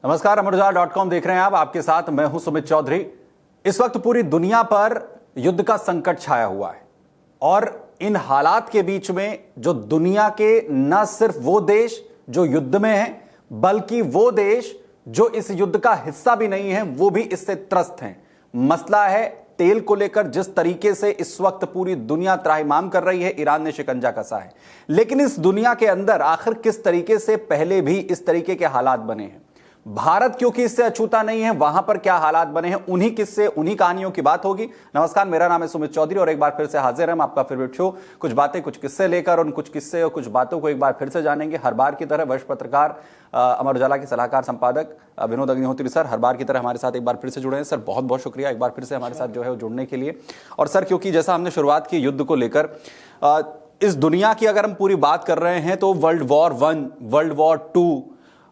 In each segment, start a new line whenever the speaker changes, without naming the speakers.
नमस्कार, अमरउजाला.com देख रहे हैं आप। आपके साथ मैं हूं सुमित चौधरी। इस वक्त पूरी दुनिया पर युद्ध का संकट छाया हुआ है और इन हालात के बीच में जो दुनिया के न सिर्फ वो देश जो युद्ध में हैं, बल्कि वो देश जो इस युद्ध का हिस्सा भी नहीं है, वो भी इससे त्रस्त हैं। मसला है तेल को लेकर। जिस तरीके से इस वक्त पूरी दुनिया त्राहिमाम कर रही है, ईरान ने शिकंजा कसा है। लेकिन इस दुनिया के अंदर आखिर किस तरीके से पहले भी इस तरीके के हालात बने हैं? भारत क्योंकि इससे अछूता नहीं है, वहां पर क्या हालात बने हैं, उन्हीं किस्से, उन्हीं कहानियों की बात होगी। नमस्कार, मेरा नाम है सुमित चौधरी और एक बार फिर से हाजिर हम आपका फेवरेट शो कुछ बातें कुछ किस्से लेकर, उन कुछ किस्से और कुछ बातों को एक बार फिर से जानेंगे। हर बार की तरह वरिष्ठ पत्रकार, अमर उजाला के सलाहकार संपादक विनोद अग्निहोत्री सर हर बार की तरह हमारे साथ एक बार फिर से जुड़े हैं। सर, बहुत बहुत शुक्रिया एक बार फिर से हमारे साथ जो है वो जुड़ने के लिए। और सर, क्योंकि जैसा हमने शुरुआत की युद्ध को लेकर, इस दुनिया की अगर हम पूरी बात कर रहे हैं तो world war 1, world war 2,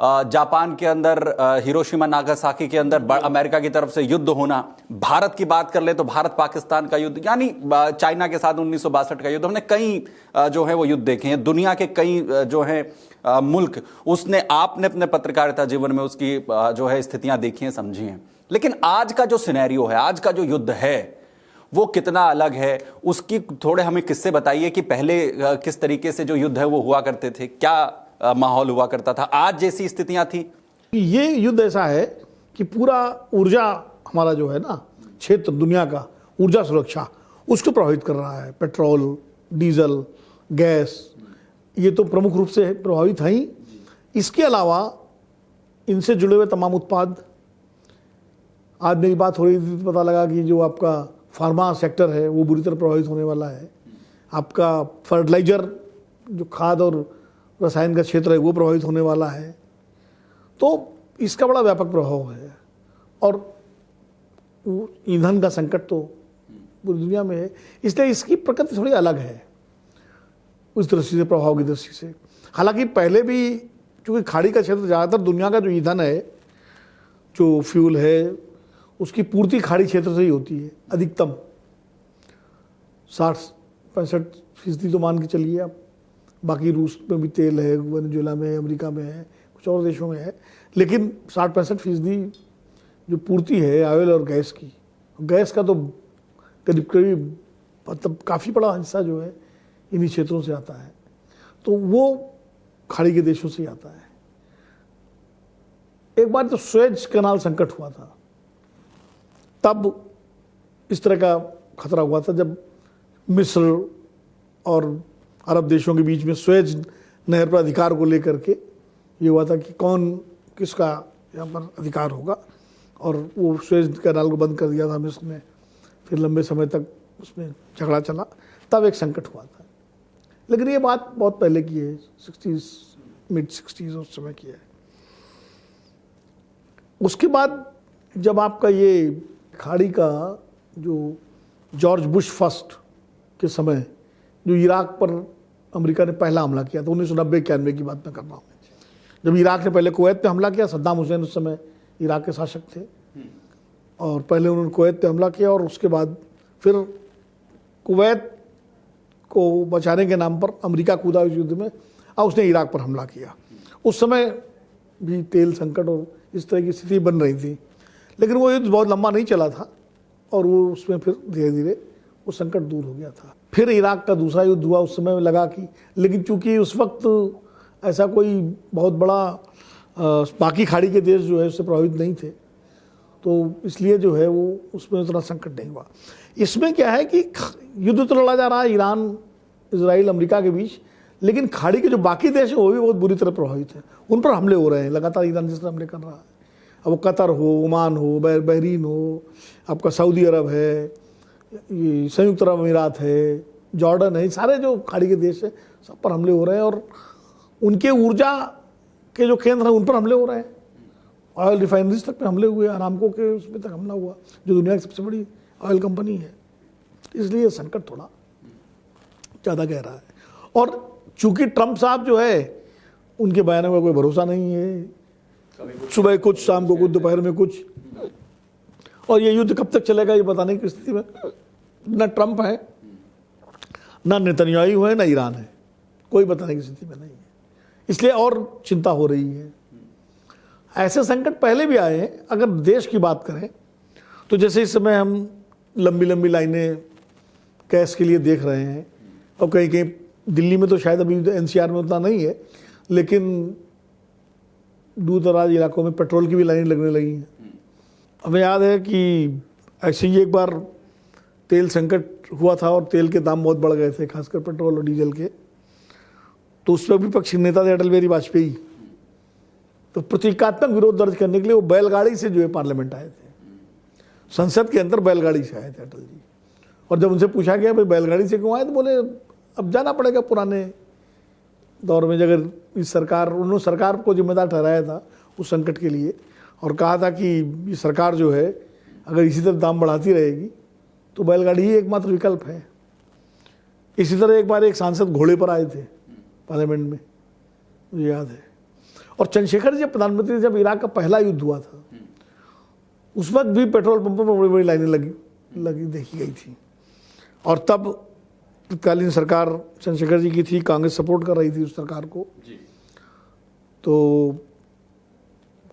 Japan के अंदर हिरोशिमा नागासाकी के अंदर अमेरिका की तरफ से युद्ध होना, भारत की बात कर ले तो भारत पाकिस्तान का युद्ध, यानी चाइना के साथ 1962 का युद्ध, हमने कई जो है वो युद्ध देखे हैं। दुनिया के कई जो है मुल्क, उसने आपने अपने पत्रकारिता जीवन में उसकी जो है स्थितियां देखी हैं, समझी हैं। लेकिन आज का जो सिनेरियो है, आज का जो युद्ध है, वो कितना अलग है, उसकी थोड़े हमें किस्से बताइए कि पहले किस तरीके से जो युद्ध है वो हुआ करते थे, क्या माहौल हुआ करता था, आज जैसी स्थितियां थी।
ये युद्ध ऐसा है कि पूरा ऊर्जा हमारा जो है ना क्षेत्र, दुनिया का ऊर्जा सुरक्षा, उसको प्रभावित कर रहा है। पेट्रोल, डीजल, गैस, ये तो प्रमुख रूप से प्रभावित हैं ही। इसके अलावा इनसे जुड़े हुए तमाम उत्पाद, आज मेरी बात हो रही थी तो पता लगा कि जो आपका फार्मा सेक्टर है वो बुरी तरह प्रभावित होने वाला है। आपका फर्टिलाइजर, जो खाद और रसायन का क्षेत्र है, वो प्रभावित होने वाला है। तो इसका बड़ा व्यापक प्रभाव है और ईंधन का संकट तो पूरी दुनिया में है। इसलिए इसकी प्रकृति थोड़ी अलग है उस दृष्टि से, प्रभाव की दृष्टि से। हालांकि पहले भी चूँकि खाड़ी का क्षेत्र, ज़्यादातर दुनिया का जो ईंधन है, जो फ्यूल है, उसकी पूर्ति खाड़ी क्षेत्र से ही होती है। अधिकतम 60-65% तो मान के चलिए आप। बाकी रूस में भी तेल है, वेनेजुएला में, अमेरिका में है, कुछ और देशों में है, लेकिन 60-65% जो पूर्ति है ऑयल और गैस की, गैस का तो करीब मतलब काफ़ी बड़ा हिस्सा जो है इन्हीं क्षेत्रों से आता है। तो वो खाड़ी के देशों से ही आता है। एक बार तो सुएज कैनाल संकट हुआ था, तब इस तरह का खतरा हुआ था, जब मिस्र और अरब देशों के बीच में सुएज नहर पर अधिकार को लेकर के ये हुआ था कि कौन किसका यहाँ पर अधिकार होगा, और वो सुएज कैनाल को बंद कर दिया था मिस्र ने। फिर लंबे समय तक उसमें झगड़ा चला, तब एक संकट हुआ था। लेकिन ये बात बहुत पहले की है, 60s, मिड-60s उस समय की है। उसके बाद जब आपका ये खाड़ी का जो जॉर्ज बुश फर्स्ट के समय जो इराक पर अमेरिका ने पहला हमला किया था, 1990-91 की बात मैं कर रहा हूँ, जब इराक ने पहले कुवैत पे हमला किया। सद्दाम हुसैन उस समय इराक के शासक थे और पहले उन्होंने कुवैत पे हमला किया और उसके बाद फिर कुवैत को बचाने के नाम पर अमेरिका कूदा इस युद्ध में और उसने इराक पर हमला किया। उस समय भी तेल संकट और इस तरह की स्थिति बन रही थी, लेकिन वो युद्ध बहुत लंबा नहीं चला था और वो उसमें फिर धीरे धीरे वो संकट दूर हो गया था। फिर इराक का दूसरा युद्ध हुआ, उस समय लगा कि, लेकिन चूंकि उस वक्त ऐसा कोई बहुत बड़ा बाकी खाड़ी के देश जो है उससे प्रभावित नहीं थे, तो इसलिए जो है वो उसमें उतना संकट नहीं हुआ। इसमें क्या है कि युद्ध तो लड़ा जा रहा है ईरान, इजराइल, अमेरिका के बीच, लेकिन खाड़ी के जो बाकी देश हैं वो भी बहुत बुरी तरह प्रभावित हैं। उन पर हमले हो रहे हैं लगातार, ईरान जिस तरह हमले कर रहा है। अब वो कतर हो, ओमान हो, बहरीन हो, आपका सऊदी अरब है, ये संयुक्त अरब अमीरात है, जॉर्डन है, सारे जो खाड़ी के देश हैं सब पर हमले हो रहे हैं और उनके ऊर्जा के जो केंद्र हैं उन पर हमले हो रहे हैं। ऑयल रिफाइनरीज तक पे हमले हुए, अरामको के उसमें तक हमला हुआ, जो दुनिया की सबसे बड़ी ऑयल कंपनी है। इसलिए संकट थोड़ा ज़्यादा गहरा है। और चूंकि ट्रंप साहब जो है, उनके बयानों का कोई भरोसा नहीं है, सुबह कुछ, शाम को कुछ, दोपहर में कुछ, और ये युद्ध कब तक चलेगा ये बताने की स्थिति में न ट्रंप है, न नेतन्याहू है, न ईरान है, कोई बताने की स्थिति में नहीं है। इसलिए और चिंता हो रही है। ऐसे संकट पहले भी आए हैं। अगर देश की बात करें तो जैसे इस समय हम लंबी लंबी लाइनें गैस के लिए देख रहे हैं, और कहीं कहीं दिल्ली में तो शायद अभी एनसीआर में उतना नहीं है, लेकिन दूर दराज इलाकों में पेट्रोल की भी लाइन लगने लगी हैं। हमें याद है कि ऐसे ही एक बार तेल संकट हुआ था और तेल के दाम बहुत बढ़ गए थे, खासकर पेट्रोल और डीजल के। तो उस पर विपक्षी नेता थे अटल बिहारी वाजपेयी। तो प्रतीकात्मक विरोध दर्ज करने के लिए वो बैलगाड़ी से जो है पार्लियामेंट आए थे, संसद के अंदर बैलगाड़ी से आए थे अटल जी। और जब उनसे पूछा गया भाई बैलगाड़ी से क्यों आए, तो बोले अब जाना पड़ेगा पुराने दौर में। अगर इस सरकार, उन्होंने सरकार को जिम्मेदार ठहराया था उस संकट के लिए, और कहा था कि ये सरकार जो है अगर इसी तरह दाम बढ़ाती रहेगी तो बैलगाड़ी ही एकमात्र विकल्प है। इसी तरह एक बार एक सांसद घोड़े पर आए थे पार्लियामेंट में, मुझे याद है। और चंद्रशेखर जी प्रधानमंत्री जब इराक का पहला युद्ध हुआ था, उस वक्त भी पेट्रोल पंपों पर बड़ी बड़ी लाइनें लगी देखी गई थी। और तब तत्कालीन सरकार चंद्रशेखर जी की थी, कांग्रेस सपोर्ट कर रही थी उस सरकार को जी। तो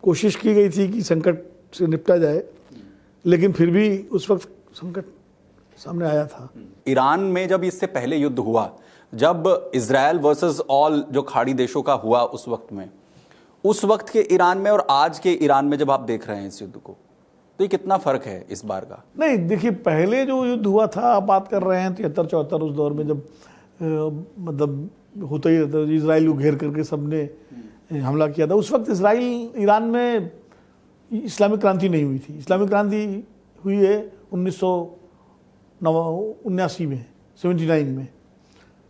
कोशिश की गई थी कि संकट से निपटा जाए, लेकिन फिर भी उस वक्त संकट सामने आया था।
ईरान में जब इससे पहले युद्ध हुआ, जब इजराइल वर्सेस ऑल जो खाड़ी देशों का हुआ उस वक्त के ईरान में और आज के ईरान में जब आप देख रहे हैं इस युद्ध को, तो ये कितना फर्क है इस बार का?
नहीं, देखिए पहले जो युद्ध हुआ था, आप बात कर रहे हैं 73-74 उस दौर में, जब मतलब होता ही रहता, इजराइल को घेर करके सबने हमला किया था। उस वक्त इजराइल, ईरान में इस्लामिक क्रांति नहीं हुई थी। इस्लामिक क्रांति हुई है 1979 में,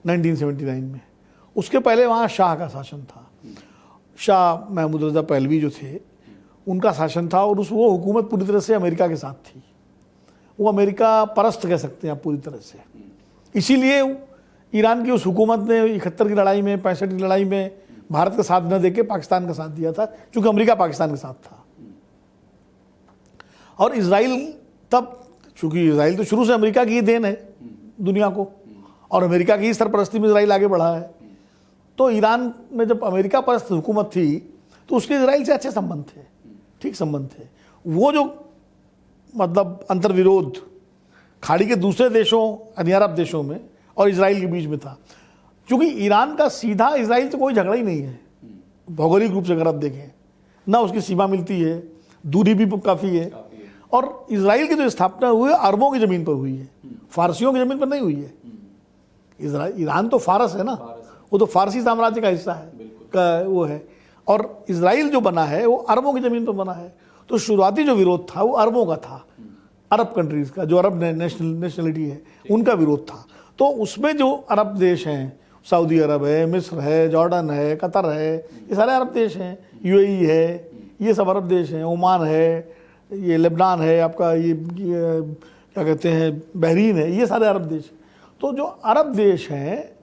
1979 में। उसके पहले वहाँ शाह का शासन था। शाह महमूद रजा पहलवी जो थे, उनका शासन था, और वो हुकूमत पूरी तरह से अमेरिका के साथ थी। वो अमेरिका परस्त कह सकते हैं आप पूरी तरह से। इसीलिए ईरान की उस हुकूमत ने 71 की लड़ाई में, 65 की लड़ाई में भारत का साथ न देके पाकिस्तान का साथ दिया था, क्योंकि अमेरिका पाकिस्तान के साथ था। और इजराइल तब, चूंकि इजराइल तो शुरू से अमेरिका की ही देन है दुनिया को, और अमेरिका की सरपरस्ती में इजराइल आगे बढ़ा है। तो ईरान में जब अमेरिका परस्त हुकूमत थी तो उसके इजराइल से अच्छे संबंध थे, ठीक संबंध थे। वो जो मतलब अंतर्विरोध खाड़ी के दूसरे देशों यानी अरब देशों में और इजराइल के बीच में था, क्योंकि ईरान का सीधा इजराइल से कोई झगड़ा ही नहीं है भौगोलिक रूप से। अगर आप देखें ना, उसकी सीमा मिलती है, दूरी भी काफ़ी है। और इजराइल की जो स्थापना हुई है अरबों की ज़मीन पर हुई है, फारसियों की ज़मीन पर नहीं हुई है। ईरान तो फारस है ना, वो तो फारसी साम्राज्य का हिस्सा है, का वो है। और इजराइल जो बना है वो अरबों की ज़मीन पर बना है। तो शुरुआती जो विरोध था वो अरबों का था, अरब कंट्रीज़ का, जो अरब नेशनलिटी है उनका विरोध था। तो उसमें जो अरब देश हैं, सऊदी अरब है, मिस्र है, जॉर्डन है, कतर है, ये सारे अरब देश हैं, यूएई है, ये सब अरब देश हैं, ओमान है, ये लेबनान है आपका, ये क्या कहते हैं बहरीन है, ये सारे अरब देश। तो जो अरब देश हैं,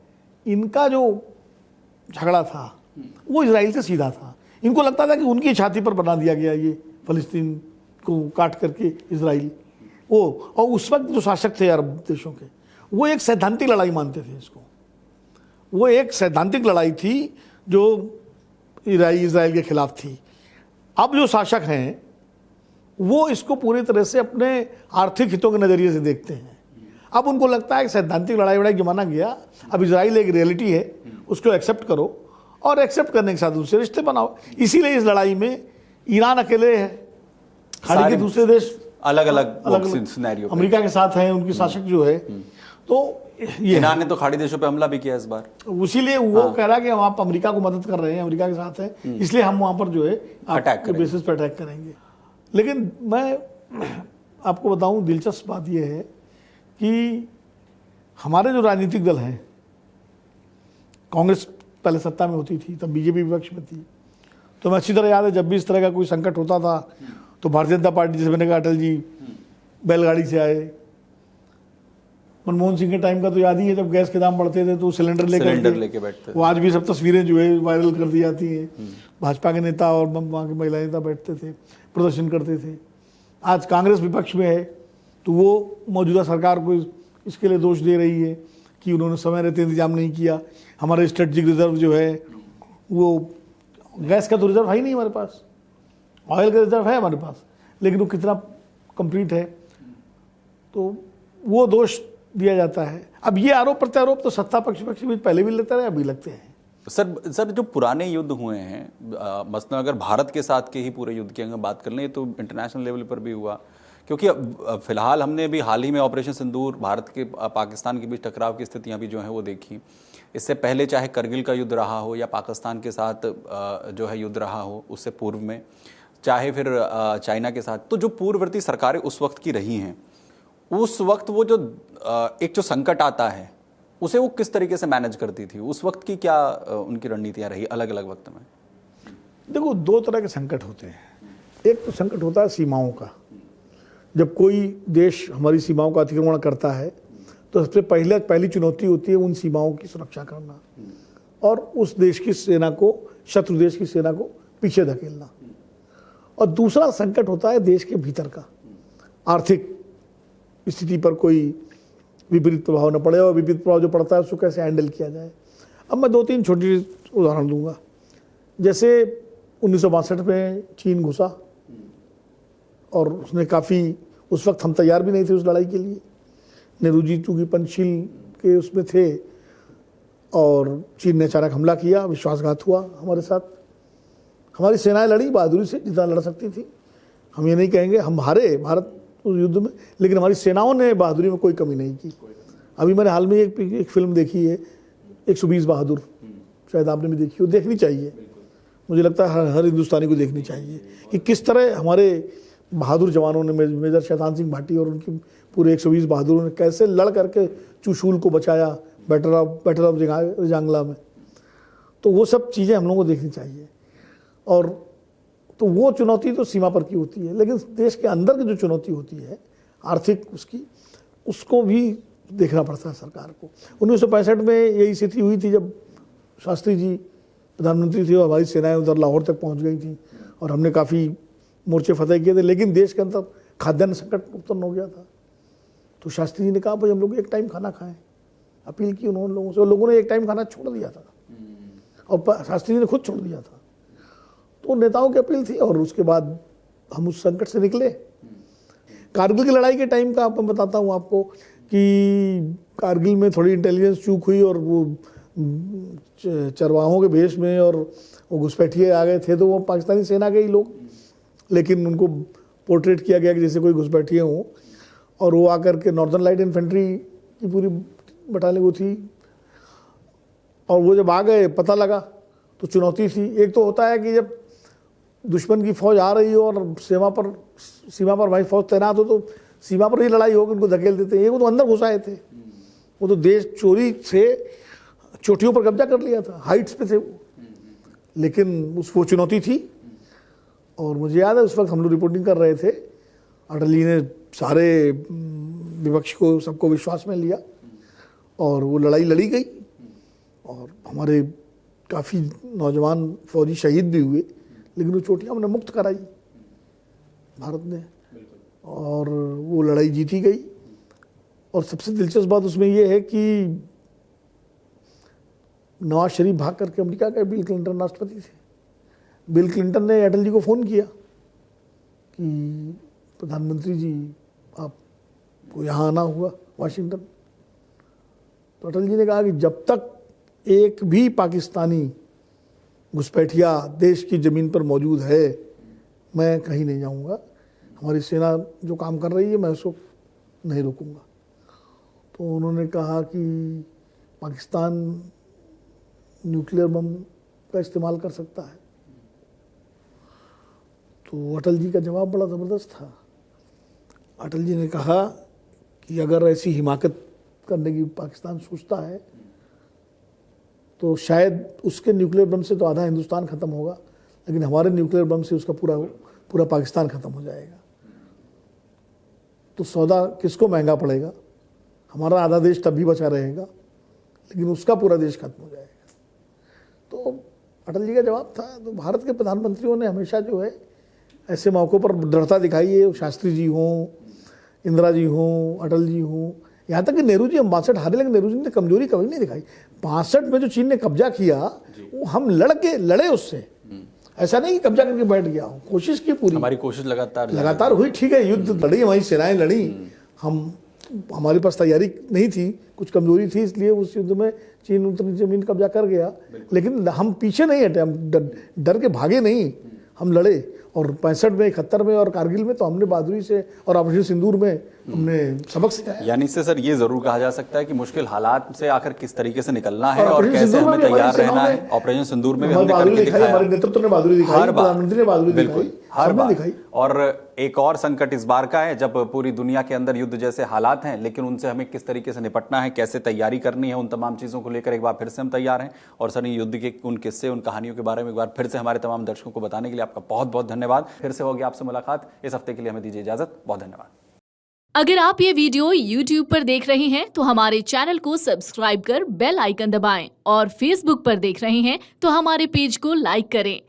इनका जो झगड़ा था वो इजराइल से सीधा था। इनको लगता था कि उनकी छाती पर बना दिया गया ये फ़लस्तीन को काट करके इजराइल वो। और उस वक्त जो शासक थे अरब देशों के, वो एक सैद्धांतिक लड़ाई मानते थे इसको। वो एक सैद्धांतिक लड़ाई थी जो इजराइल के खिलाफ थी। अब जो शासक हैं वो इसको पूरी तरह से अपने आर्थिक हितों के नज़रिए से देखते हैं। अब उनको लगता है कि सैद्धांतिक लड़ाई जमाना गया, अब इजराइल एक रियलिटी है, उसको एक्सेप्ट करो, और एक्सेप्ट करने के साथ उससे रिश्ते बनाओ। इसीलिए इस लड़ाई में ईरान अकेले है, खाड़ी के दूसरे देश
अलग अलग सिनेरियो
अमेरिका के साथ हैं, उनकी शासक जो है। तो ये
ईरान ने तो खाड़ी देशों पे हमला भी किया इस बार,
इसीलिए वो कह रहा है कि हम आप अमेरिका को मदद कर रहे हैं, अमेरिका के साथ हैं, इसलिए हम वहाँ पर जो है
अटैक
बेसिस पर अटैक करेंगे। लेकिन मैं आपको बताऊं, दिलचस्प बात यह है कि हमारे जो राजनीतिक दल हैं, कांग्रेस पहले सत्ता में होती थी, तब बीजेपी विपक्ष में थी, तो मैं अच्छी तरह याद है जब भी इस तरह का कोई संकट होता था तो भारतीय जनता पार्टी, जैसे मैंने कहा अटल जी बैलगाड़ी से आए। मनमोहन सिंह के टाइम का तो याद ही है, जब गैस के दाम बढ़ते थे तो सिलेंडर लेके बैठते। वो आज भी सब तस्वीरें जो है वायरल कर दी जाती हैं। भाजपा के नेता और वहाँ के महिला नेता बैठते थे, प्रदर्शन करते थे। आज कांग्रेस विपक्ष में है तो वो मौजूदा सरकार को इसके लिए दोष दे रही है कि उन्होंने समय रहते इंतजाम नहीं किया। हमारा स्ट्रेटजिक रिजर्व जो है, वो गैस का तो रिजर्व है ही नहीं हमारे पास, ऑयल का रिजर्व है हमारे पास, लेकिन वो कितना कंप्लीट है, तो वो दोष दिया जाता है। अब ये आरोप प्रत्यारोप तो सत्ता पक्ष के बीच पहले भी लेते रहे, अभी लगते हैं।
सर जो पुराने युद्ध हुए हैं, मसलन अगर भारत के साथ के ही पूरे युद्ध की अगर बात कर लें तो इंटरनेशनल लेवल पर भी हुआ, क्योंकि फिलहाल हमने भी हाल ही में ऑपरेशन सिंदूर, भारत के पाकिस्तान के बीच टकराव की स्थितियां भी जो है वो देखी। इससे पहले चाहे करगिल का युद्ध रहा हो या पाकिस्तान के साथ जो है युद्ध रहा हो, उससे पूर्व में चाहे फिर चाइना के साथ, तो जो पूर्ववर्ती सरकारें उस वक्त की रही हैं, उस वक्त वो जो एक जो संकट आता है उसे वो किस तरीके से मैनेज करती थी? उस वक्त की क्या उनकी रणनीतियां रही अलग अलग वक्त में?
देखो, दो तरह के संकट होते हैं। एक तो संकट होता है सीमाओं का। जब कोई देश हमारी सीमाओं का अतिक्रमण करता है तो सबसे पहली चुनौती होती है उन सीमाओं की सुरक्षा करना और उस देश की सेना को, शत्रु देश की सेना को पीछे धकेलना। और दूसरा संकट होता है देश के भीतर का, आर्थिक स्थिति पर कोई विपरीत प्रभाव न पड़े और विपरीत प्रभाव जो पड़ता है उसको कैसे हैंडल किया जाए। अब मैं 2-3 छोटी उदाहरण दूंगा। जैसे 1962 में चीन घुसा और उसने काफ़ी, उस वक्त हम तैयार भी नहीं थे उस लड़ाई के लिए। नेहरू जी चूँकि पंचशील के उसमें थे और चीन ने अचानक हमला किया, विश्वासघात हुआ हमारे साथ। हमारी सेनाएं लड़ी बहादुरी से जितना लड़ सकती थी। हम ये नहीं कहेंगे हम हारे भारत उस युद्ध में, लेकिन हमारी सेनाओं ने बहादुरी में कोई कमी नहीं की। अभी मैंने हाल में एक फिल्म देखी है 120 बहादुर, शायद आपने भी देखी हो, देखनी चाहिए। मुझे लगता है हर हिंदुस्तानी को देखनी चाहिए कि किस तरह हमारे बहादुर जवानों ने, मेजर शैतान सिंह भाटी और उनके पूरे 120 बहादुरों ने कैसे लड़ करके चुशूल को बचाया बैटल ऑफ रिजांगला में। तो वो सब चीज़ें हम लोगों को देखनी चाहिए। और तो वो चुनौती तो सीमा पर की होती है, लेकिन देश के अंदर की जो चुनौती होती है आर्थिक उसको भी देखना पड़ता है सरकार को। 1965 में यही स्थिति हुई थी जब शास्त्री जी प्रधानमंत्री थे और हमारी सेनाएं उधर लाहौर तक पहुंच गई थी और हमने काफ़ी मोर्चे फतेह किए थे, लेकिन देश के अंदर खाद्यान्न संकट उत्पन्न हो गया था। तो शास्त्री जी ने कहा भाई हम लोग एक टाइम खाना खाएं, अपील की उन्होंने लोगों से, और लोगों ने एक टाइम खाना छोड़ दिया था और शास्त्री जी ने खुद छोड़ दिया था। तो नेताओं की अपील थी और उसके बाद हम उस संकट से निकले। कारगिल की लड़ाई के टाइम का मैं बताता हूँ आपको कि कारगिल में थोड़ी इंटेलिजेंस चूक हुई और वो चरवाहों के भेष में और वो घुसपैठिए आ गए थे, तो वो पाकिस्तानी सेना के ही लोग, लेकिन उनको पोर्ट्रेट किया गया कि जैसे कोई घुसपैठिए हों, और वो आकर के नॉर्दर्न लाइट इन्फेंट्री की पूरी बटालियन वो थी। और वो जब आ गए पता लगा तो चुनौती थी। एक तो होता है कि जब दुश्मन की फौज आ रही हो और सीमा पर भाई फौज तैनात हो तो सीमा पर ही लड़ाई होगी, उनको धकेल देते हैं। ये वो तो अंदर घुस आए थे, वो तो देश चोरी से चोटियों पर कब्जा कर लिया था, हाइट्स पे थे वो, लेकिन वो चुनौती थी। और मुझे याद है उस वक्त हम लोग रिपोर्टिंग कर रहे थे, अटल जी ने सारे विपक्ष को सबको विश्वास में लिया और वो लड़ाई लड़ी गई और हमारे काफ़ी नौजवान फौजी शहीद भी हुए, लेकिन वो चोटियाँ हमने मुक्त कराई भारत ने और वो लड़ाई जीती गई। और सबसे दिलचस्प बात उसमें ये है कि नवाज शरीफ भाग करके अमेरिका के, बिल क्लिंटन राष्ट्रपति थे, बिल क्लिंटन ने अटल जी को फ़ोन किया कि प्रधानमंत्री जी आपको यहाँ आना हुआ वाशिंगटन। तो अटल जी ने कहा कि जब तक एक भी पाकिस्तानी घुसपैठिया देश की ज़मीन पर मौजूद है मैं कहीं नहीं जाऊँगा, हमारी सेना जो काम कर रही है मैं उसको नहीं रोकूँगा। तो उन्होंने कहा कि पाकिस्तान न्यूक्लियर बम का इस्तेमाल कर सकता है। तो अटल जी का जवाब बड़ा ज़बरदस्त था। अटल जी ने कहा कि अगर ऐसी हिमाकत करने की पाकिस्तान सोचता है तो शायद उसके न्यूक्लियर बम से तो आधा हिंदुस्तान ख़त्म होगा, लेकिन हमारे न्यूक्लियर बम से उसका पूरा पाकिस्तान ख़त्म हो जाएगा। तो सौदा किसको महंगा पड़ेगा, हमारा आधा देश तब भी बचा रहेगा, लेकिन उसका पूरा देश खत्म हो जाएगा। तो अटल जी का जवाब था। तो भारत के प्रधानमंत्रियों ने हमेशा जो है ऐसे मौक़ों पर दृढ़ता दिखाई है, शास्त्री जी हों, इंदिरा जी हों, अटल जी हों, यहाँ तक कि नेहरू जी 62 हारे, लेकिन नेहरू जी ने कमजोरी कभी नहीं दिखाई। 65 में जो चीन ने कब्जा किया वो हम लड़े उससे, ऐसा नहीं कि कब्जा करके बैठ गया हूँ, कोशिश की पूरी,
हमारी कोशिश
लगातार हुई। ठीक है, युद्ध लड़ी, हमारी सेनाएं लड़ी, हमारे पास तैयारी नहीं थी, कुछ कमजोरी थी, इसलिए उस युद्ध में चीन उत्तरी जमीन कब्जा कर गया। लेकिन हम पीछे नहीं हटे, हम डर के भागे नहीं, हम लड़े। और 65 में, 71 में और कारगिल में तो हमने बहादुरी से, और ऑपरेशन सिंदूर में हमने सबक सिखाया।
यानी इससे सर ये जरूर कहा जा सकता है कि मुश्किल हालात से आखिर किस तरीके से निकलना है और कैसे हमें तैयार रहना है। ऑपरेशन सिंदूर में भी हमने करके दिखाया,
हमारे नेतृत्व ने बहादुरी दिखाई, प्रधानमंत्री ने बहादुरी
बिल्कुल
दिखाई,
हर बार
दिखाई।
और एक और संकट इस बार का है जब पूरी दुनिया के अंदर युद्ध जैसे हालात हैं, लेकिन उनसे हमें किस तरीके से निपटना है, कैसे तैयारी करनी है, उन तमाम चीजों को लेकर एक बार फिर से हम तैयार हैं। और सर युद्ध के उन किस्से, उन कहानियों के बारे में एक बार फिर से हमारे तमाम दर्शकों को बताने के लिए आपका बहुत बहुत धन्यवाद। फिर से होगी आपसे मुलाकात। इस हफ्ते के लिए हमें दीजिए इजाजत। बहुत धन्यवाद।
अगर आप ये वीडियो YouTube पर देख रहे हैं तो हमारे चैनल को सब्सक्राइब कर बेल आइकन दबाएं, और Facebook पर देख रहे हैं तो हमारे पेज को लाइक करें।